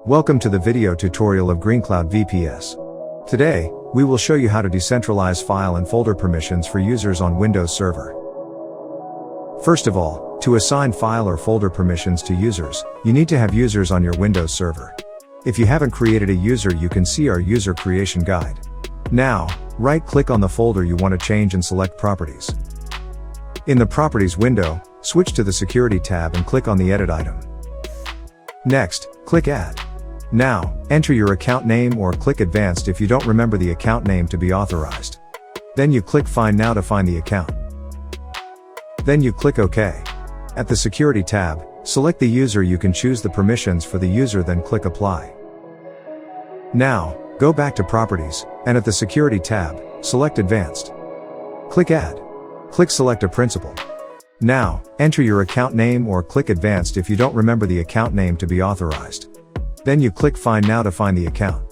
Welcome to the video tutorial of GreenCloud VPS. Today, we will show you how to decentralize file and folder permissions for users on Windows Server. First of all, to assign file or folder permissions to users, you need to have users on your Windows Server. If you haven't created a user, you can see our user creation guide. Now, right-click on the folder you want to change and select Properties. In the Properties window, switch to the Security tab and click on the Edit item. Next, click Add. Now, enter your account name or click Advanced if you don't remember the account name to be authorized. Then you click Find Now to find the account. Then you click OK. At the Security tab, select the user. You can choose the permissions for the user, then click Apply. Now, go back to Properties, and at the Security tab, select Advanced. Click Add. Click Select a Principal. Now, enter your account name or click Advanced if you don't remember the account name to be authorized. Then you click Find Now to find the account.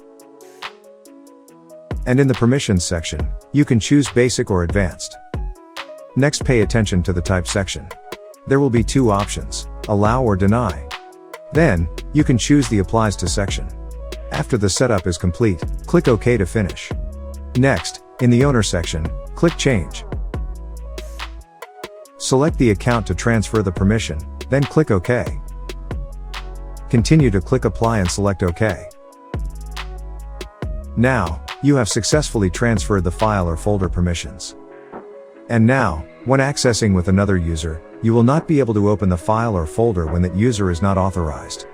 And in the Permissions section, you can choose Basic or Advanced. Next, pay attention to the Type section. There will be two options, Allow or Deny. Then, you can choose the Applies to section. After the setup is complete, click OK to finish. Next, in the Owner section, click Change. Select the account to transfer the permission, then click OK. Continue to click Apply and select OK. Now, you have successfully transferred the file or folder permissions. And now, when accessing with another user, you will not be able to open the file or folder when that user is not authorized.